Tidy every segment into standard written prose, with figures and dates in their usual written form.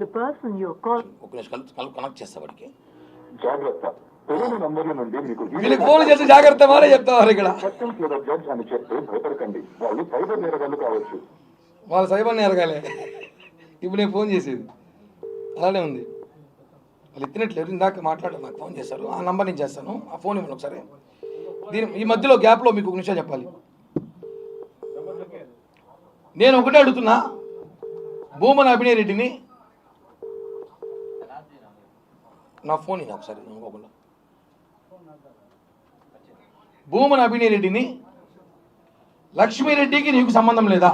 The person you're calling. Connect చేస్తా వాడికి. జాగ్రత్త. తెలియని నంబర్ల నుండి మీకు వీళ్ళకి ఫోన్ చేస్తే జాగ్రత్త మారే చెప్తావారు ఇక్కడ. జడ్జ్ అని చెప్పి భయపడకండి. వాళ్ళు సైబర్ నేరగాళ్ళు కావచ్చు. వాళ్ళు సైబర్ నేరగాలే. ఇప్పుడు నేను ఫోన్ చేసేది అలానే ఉంది. వాళ్ళు ఎత్తినట్లేరు. ఇందాక మాట్లాడారు, నాకు ఫోన్ చేశారు. ఆ నంబర్ నేను చేస్తాను. ఆ ఫోన్ ఇవ్వండి ఒకసారి. ఈ మధ్యలో గ్యాప్లో మీకు ఒక నిమిషం చెప్పాలి. నేను ఒకటే అడుగుతున్నా, భూమన అభినయ్ రెడ్డిని నా ఫోన్ ఇది ఒకసారి ఇంకోకుండా, భూమన అభినయ్ రెడ్డిని లక్ష్మీరెడ్డికి నీకు సంబంధం లేదా?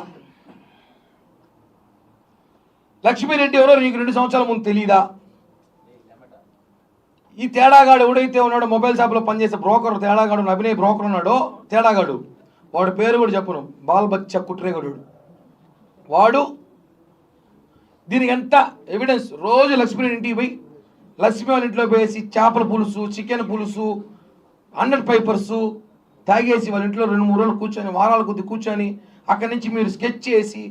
లక్ష్మీరెడ్డి ఎవరో నీకు 2 సంవత్సరాల ముందు తెలీదా? ఈ తేడాగాడు ఎవడైతే ఉన్నాడో మొబైల్ షాప్లో పనిచేసే బ్రోకర్ తేడాగాడు, అభినయ్ బ్రోకర్ ఉన్నాడో తేడాగాడు, వాడు పేరు కూడా చెప్పను, బాల్ బచ్చ కుట్రేగడు వాడు. దీనికి ఎంత ఎవిడెన్స్? రోజు లక్ష్మీ ఇంటికి పోయి లక్ష్మీ వాళ్ళ ఇంట్లో పోయేసి చేపల పులుసు, చికెన్ పులుసు, 100 పేపర్స్ తాగేసి వాళ్ళ ఇంట్లో 2-3 రోజులు కూర్చొని, వారాల కొద్ది కూర్చొని, అక్కడి నుంచి మీరు స్కెచ్ చేసి,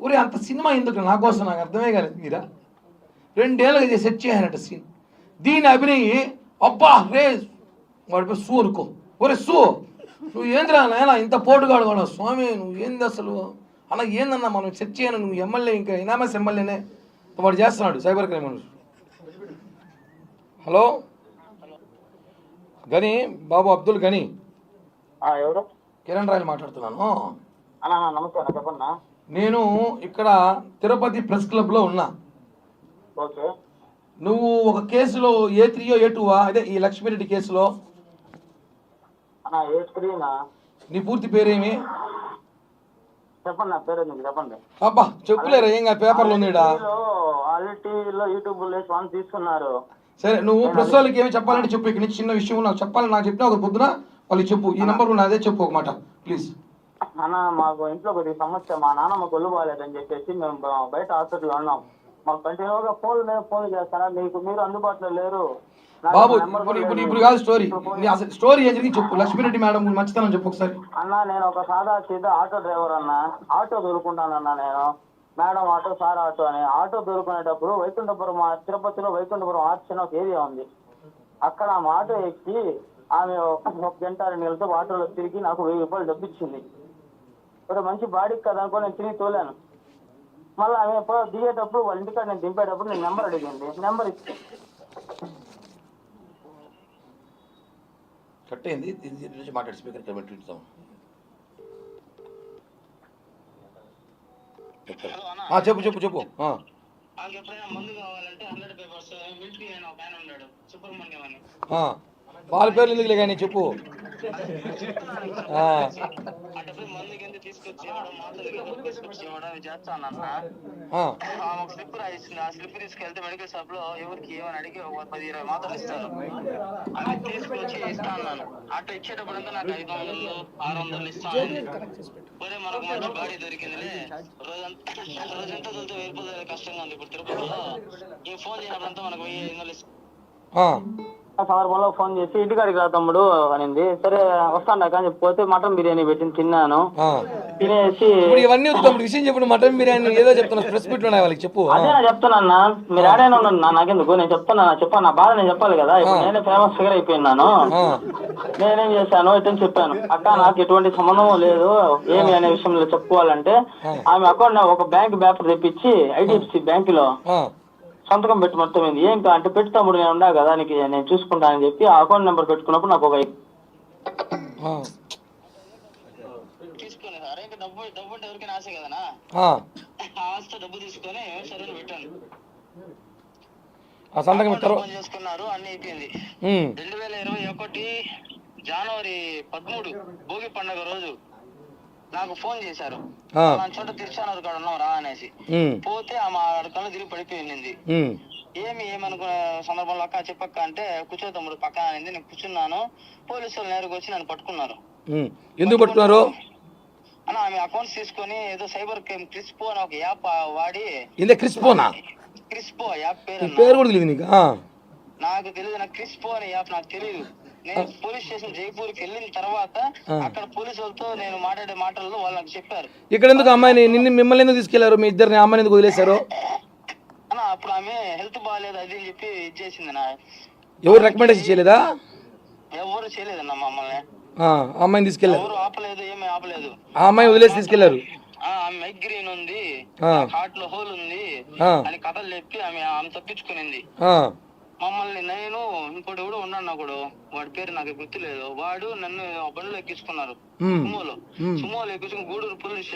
ఊరే అంత సినిమా ఎందుకు నా కోసం నాకు అర్థమే కాలేదు. మీరా 2 ఏళ్ళకి సెట్ చేయాలంట సీన్. దీని అభినయ్ అబ్బా రే వాడిపై సూ అనుకో, ఒరే సూ నువ్వు ఏందిరా నాయన ఇంత పోటుగాడు కూడా స్వామి, నువ్వు ఏంది అసలు అలా ఏందన్నా, మనం సెట్ చేయను, నువ్వు ఎమ్మెల్యే ఇంకా ఇనామస్ ఎమ్మెల్యేనే వాడు చేస్తున్నాడు సైబర్ క్రైమ్ మనుషులు. హలో గని బాబు, అబ్దుల్ గని, ఎవరు? కిరణ్ రాయలు మాట్లాడుతున్నాను. నమస్తే అన్న, చెప్పన్నా. నేను ఇక్కడ తిరుపతి ప్రెస్ క్లబ్లో ఉన్నా. ఓకే. నువ్వు ఒక కేసులో A3 A2 అదే ఈ లక్ష్మీరెడ్డి కేసులో. నీ పూర్తి పేరేమి? చెప్పండి, నా పేరు మీకు చెప్పండి. అబ్బా చెప్పులేరా, ఏం పేపర్లో ఉంది. యూట్యూబ్ తీసుకున్నారు. సరే నువ్వు ప్రెస్ వాళ్ళకి ఏమి చెప్పాలంటే చెప్పు. ఇక్కడ నుంచి చిన్న విషయం నాకు చెప్పాలని నాకు చెప్పినా ఒక పొద్దున వాళ్ళకి చెప్పు. ఈ నంబర్ నాదే, చెప్పు ఒక మాట ప్లీజ్. అన్న, మాకు ఇంట్లో కొద్దిగా సమస్య, మా నాన్నమ్మ కొల్లు బాగాలేదని చెప్పేసి మేము బయట హాస్పిటల్లో ఉన్నాం. మాకు కంటిన్యూగా ఫోన్లు చేస్తారా, మీరు అందుబాటులో లేరు. బాబు ఇప్పుడు కాదు స్టోరీ, అసలు స్టోరీ ఏం జరిగింది చెప్పు. లక్ష్మీరెడ్డి మేడం మంచితనం చెప్పు ఒకసారి. అన్న, నేను ఒక సాదా సీదా ఆటో డ్రైవర్ అన్న. ఆటో దొరుకుంటానన్నా నేను. మేడం ఆటో, సార్ ఆటో అని. ఆటో దొరుకునేటప్పుడు వైకుంఠపురం, తిరుపతిలో వైకుంఠపురం ఆర్చ్ అని ఒక ఏరియా ఉంది. అక్కడ ఆమె ఆటో ఎక్కి ఆమె 1 గంట 2 గంటలతో ఆటోలో తిరిగి నాకు 1000 రూపాయలు డబ్బు ఇచ్చింది. ఒక మంచి బాడీకి కదా అనుకో నేను తిరిగి తోలాను. మళ్ళీ ఆమె దిగేటప్పుడు వాళ్ళ ఇంటికాడ నేను దింపేటప్పుడు నేను నెంబర్ అడిగింది. నెంబర్ ఇచ్చి కట్టేయండి, మాట్లాడి స్పీకర్ పెట్టిస్తాం. చెప్పు చెప్పు చెప్పు. మందు కావాలంటే 100 పేపర్స్ మిలిటరీ అని ఒక ఆయన ఉన్నాడు, సుబ్రహ్మణ్యం అని. వాళ్ళ పేర్లు ఎందుకులే కానీ చెప్పు. మందు కింద తీసుకొచ్చి చేస్తానన్నా. ఒక స్లిప్ రాయిస్తుంది. ఆ స్లిప్ తీసుకెళ్తే మెడికల్ షాప్ లో ఎవరికి ఏమని అడిగి 10-20 మాత్రలు ఇస్తారు. అవి తీసుకొచ్చి ఇస్తా అన్నాను. అట్లా ఇచ్చేటప్పుడు నాకు 500-600 ఇస్తాను. పోతే మనకు మంచి బాడీ దొరికిందిలే. రోజంతా తొలితే వెళ్ళిపోతే కష్టంగా ఉంది. ఇప్పుడు తిరుపతిలో ఈ ఫోన్ చేయనప్పుడంతా మనకు 1500 ఇస్తాను. సందర్భంలో ఫోన్ చేసి ఇంటికాడికి రా తమ్ముడు అనింది. సరే వస్తాను కానీ చెప్పిపోతే మటన్ బిర్యానీ పెట్టి తిన్నాను. తినేసి ఇవన్నీ విషయం చెప్పు. మటన్ బిర్యానీ ఏదో చెప్తున్నా, ప్రెస్ మీట్ లో వాళ్ళకి చెప్పు. అదే చెప్తున్నా, మీరు ఆడైనా ఉండండి నాకెందుకు, నేను చెప్పాను నా బాధ నేను చెప్పాలి కదా. ఇప్పుడు నేనే ఫేమస్ ఫిగర్ అయిపోయినాను. నేనేం చేశాను ఇటని చెప్పాను, అక్క నాకు ఎటువంటి సంబంధం లేదు ఏమి అనే విషయంలో చెప్పుకోవాలంటే ఆమె అకౌంట్ ఒక బ్యాంక్ పేపర్ తెప్పించి IDFC బ్యాంకులో సంతకం పెట్టి మొత్తం ఏంది ఏం అంటే పెట్టి తమ్ముడు నేను ఉండా కదా నీకు నేను చూసుకుంటానని చెప్పి ఆ అకౌంట్ నెంబర్ పెట్టుకున్నప్పుడు నాకు ఒక తీసుకుని అరే డబ్బు అంటే ఎవరికైనా ఆశ కదనా, ఆశతో డబ్బు తీసుకొని సరే పెట్టాను. ఫోన్ చేసుకున్నారు, అన్ని అయిపోయింది. 2021 జనవరి 13 భోగి పండుగ రోజు నాకు ఫోన్ చేశారు. చోట తిరుచానూరు కాడ ఉన్నాం రా అనేసి. పోతే ఆమె కళ్ళు తిరిగి పడిపోయింది. ఏమనుకునే సందర్భంలో అక్క చెప్పక్క అంటే కూర్చో తమ్ముడు పక్కన అనింది. నేను కూర్చున్నాను. పోలీసు వాళ్ళు నేరుగా వచ్చి నన్ను పట్టుకున్నారు. ఎందుకు పట్టుకున్నారు అన్న? ఆమె అకౌంట్స్ తీసుకొని ఏదో సైబర్ క్రైమ్ క్రిస్పో అని ఒక యాప్ వాడి. క్రిస్పో యాప్ పేరు కూడా తెలియదు నీకు? నాకు తెలియదు. నాకు క్రిస్పో అనే యాప్ నాకు తెలియదు. నేను పోలీస్ స్టేషన్ జైపూర్కి వెళ్ళిన తర్వాత అక్కడ పోలీసు వాళ్ళతో నేను మాట్లాడే మాటల్లో వాళ్ళు నాకు చెప్పారు. ఇక్కడ ఎందుకు అమ్మాయిని మిమ్మల్ని ఎందుకు తీసుకెళ్లారు? మీ ఇద్దరిని అమ్మాయిని ఎందుకు వదిలేశారు? అన్న ఉన్నాను. అప్పుడు ఆమె హెల్త్ బాగాలేదు అది అని చెప్పి ఇచ్చేసింది నా. ఎవరు రికమెండేషన్ చేయలేదా? ఎవరు చేయలేదన్న మమ్మల్ని. ఆ అమ్మాయిని తీసుకెళ్లారు, ఎవరు ఆపలేదు, ఏమీ ఆపలేదు. ఆ అమ్మాయి వదిలేసి తీసుకెళ్లారు. మైగ్రేన్ ఉంది, హార్ట్ లో హోల్ ఉంది అని కథలు చెప్పి ఆమె తప్పించుకునింది. మమ్మల్ని నేను ఇంకోటి కూడా ఉన్నాను కూడా, వాడి పేరు నాకు గుర్తులేదు, వాడు నన్ను బండిలో ఎక్కించుకున్నారు. సుమోలో ఎక్కించుకుని గూడూరు పోలీస్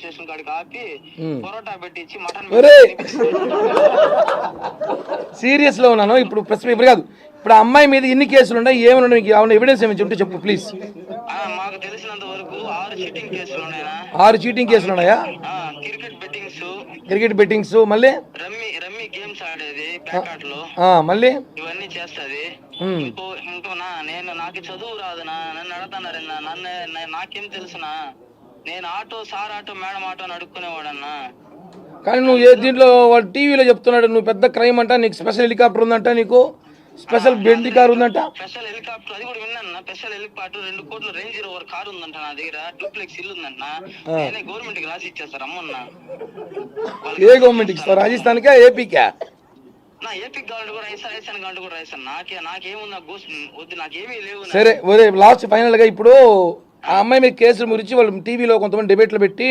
స్టేషన్ కాడికి ఆపి పొరోటా పెట్టించి మటన్ సీరియస్ లో ఉన్నాను. ఇప్పుడు ప్రశ్న ఇప్పుడు కాదు, ఇప్పుడు అమ్మాయి మీద ఎన్ని కేసులు ఉన్నాయి, ఏమైనా ఏమైనా ఎవిడెన్స్ ఏమి చెప్తే చెప్పు ప్లీజ్. మాకు తెలిసినంత వరకు 6 చీటింగ్ కేసులు ఉన్నాయా? 6 చీటింగ్ కేసులు ఉన్నాయా? క్రికెట్ బెట్టింగ్స్, మళ్ళీ రమ్మీ గేమ్స్ ఆడేది ప్యాకెట్ లో, మళ్ళీ ఇవన్నీ చేస్తది. నేను నాకు చదువు రాదునా, నన్ను అడుగుతున్నారన్నా, నాకేం తెలుసునా, నేను auto sir auto madam auto అని అడుక్కునేవాడన్నా. కానీ నువ్వు దీంట్లో వాడు టీవీలో చెప్తున్నాడు నువ్వు పెద్ద క్రైమ్ అంట, నీకు స్పెషల్ హెలికాప్టర్ ఉందంట, నీకు స్పెషల్ బెండి కార్ ఉందంట. స్పెషల్ హెలికాప్టర్ అది కూడా విన్నాను. స్పెషల్ హెలికాప్టర్ 2 కోట్ల రేంజ్ రోవర్ కార్ ఉందంట నా దగ్గర, డూప్లెక్స్ ఇల్లు ఉందంట. నేనే గవర్నమెంట్ కి రాసి ఇచ్చేస్తారు అమ్మన్నా. ఏ గవర్నమెంట్ ఇస్తారు? రాజస్థాన్కా ఏపీకా? నా ఏపీకి కావాలంటే కూడా రాజస్థాన్ కావాలంటే కూడా రాజస్థాన్. నాకేముంది వద్దు, నాకేమీ లేవు. సరే ఒరే లాస్ట్ ఫైనల్ గా ఇప్పుడు ఆ అమ్మాయి మీద కేసుల గురించి వాళ్ళు టీవీలో కొంతమంది డిబేట్లు పెట్టి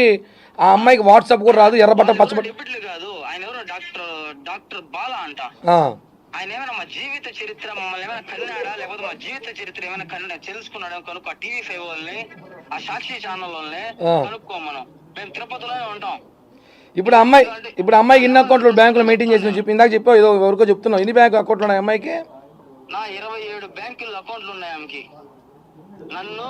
ఆ అమ్మాయికి వాట్సాప్ కూడా రాదు, ఎర్రబట్ట పచ్చబట్ట. డిబేట్లు కాదు, ఆయన ఎవరో డాక్టర్ బాలా అంట. ఆయన ఏమైనా మా జీవిత చరిత్ర మమ్మల్ని ఏమైనా కన్నాడా, లేకపోతే మా జీవిత చరిత్ర ఏమైనా తెలుసుకున్నాడా కనుక్కో. ఆ టీవీ 5 వాళ్ళని, ఆ సాక్షి ఛానల్ వాళ్ళని కనుక్కో. మేము తిరుపతిలోనే ఉంటాం. ఇప్పుడు అమ్మాయికి ఎన్ని అకౌంట్లు బ్యాంకులో మెయింటైన్ చేసిన చెప్పి ఇందాక చెప్పావు, ఏదో ఎవరికో చెప్తున్నావు. ఎన్ని బ్యాంకు అకౌంట్లు ఉన్నాయి అమ్మాయికి? నా 27 బ్యాంకుల అకౌంట్లు ఉన్నాయి ఆమెకి. నన్ను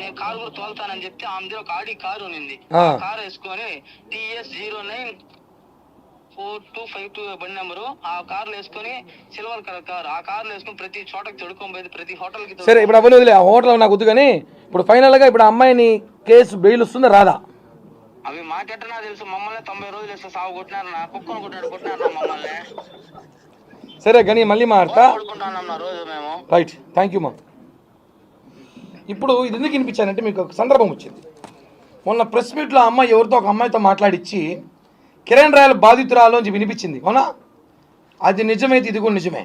నేను కారు కూడా తోలుతానని చెప్తే ఆమె ఒక ఆడి కారు ఉంది. కారు వేసుకొని TS 094252 బండి నెంబరు, ఆ కార్లు వేసుకొని సిల్వర్ కలర్ కారు, ఆ కార్లు వేసుకొని ప్రతి చోటకి తొడుకొని పోయి ప్రతి హోటల్ కి. సరే ఇప్పుడు అవన్నీ వదిలే, ఆ హోటల్ నాకు వద్దు. కానీ ఇప్పుడు ఫైనల్ గా ఇప్పుడు అమ్మాయిని కేసు బెయిల్ వస్తుందా రాదా? అవి మాకెట్టనా తెలుసు. మమ్మల్ని 90 రోజులు వేస్తే సాగు కొట్టినారు, నా కుక్కను కొట్టినారు మమ్మల్ని. సరే కానీ మళ్ళీ మాట్లాడతా. రోజు మేము రైట్, థ్యాంక్ యూ మా. ఇప్పుడు ఇది ఎందుకు వినిపించానంటే మీకు ఒక సందర్భం వచ్చింది. మొన్న ప్రెస్ మీట్లో అమ్మాయి ఎవరితో ఒక అమ్మాయితో మాట్లాడిచ్చి కిరణ్ రాయల్ బాధితురాలు అని వినిపించింది, అవునా? అది నిజమైతే ఇది కూడా నిజమే,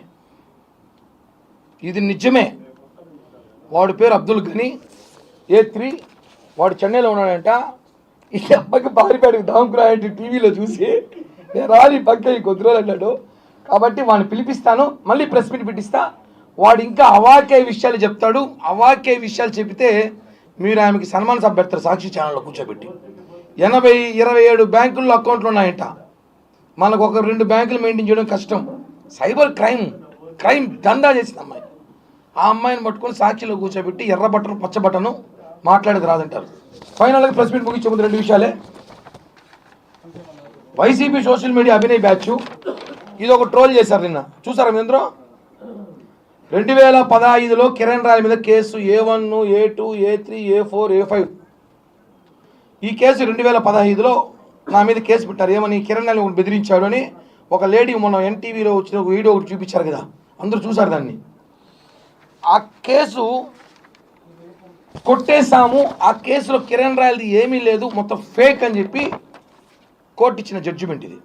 ఇది నిజమే. వాడి పేరు అబ్దుల్ గని, A3, వాడు చెన్నైలో ఉన్నాడంట. ఈ అబ్బాయికి పారిపాడికి దాముకురాయంటే టీవీలో చూసి నేను రాని పక్క ఈ కొద్ది రోజులు అన్నాడు. కాబట్టి వాడిని పిలిపిస్తాను, మళ్ళీ ప్రెస్ మీట్ పెట్టిస్తా. వాడు ఇంకా అవాక్య విషయాలు చెప్తాడు. అవాక్య విషయాలు చెబితే మీరు ఆమెకి సన్మాన సభ పెడతారు సాక్షి ఛానల్లో కూర్చోబెట్టి. 27 బ్యాంకుల్లో అకౌంట్లు ఉన్నాయంట. మనకు ఒక 2 బ్యాంకులు మెయింటైన్ చేయడం కష్టం. సైబర్ క్రైమ్ దందా చేసింది అమ్మాయి. ఆ అమ్మాయిని పట్టుకొని సాక్షిలో కూర్చోబెట్టి ఎర్ర బట్టను పచ్చ బట్టను మాట్లాడేది రాదంటారు. ఫైనల్గా ప్రెస్ మీట్ ముగించే ముందు 2 విషయాలే. YCP social media Abhinay batch ఇది ఒక ట్రోల్ చేశారు నిన్న, చూసారా మీ అందరూ? 2015లో కిరణ్ రాయల్ మీద case A1, A2, A3, A4, A5. ఈ కేసు 2015లో నా మీద కేసు పెట్టారు. ఏమని? కిరణ్ రాయల్ బెదిరించాడు అని. ఒక లేడీ మొన్న NTVలో వచ్చిన ఒక వీడియో ఒకటి చూపించారు కదా, అందరూ చూసారు దాన్ని. ఆ కేసు కొట్టేశాము, ఆ కేసులో కిరణ్ రాయల్ది ఏమీ లేదు, మొత్తం ఫేక్ అని చెప్పి కోర్టు ఇచ్చిన జడ్జిమెంట్ ఇది.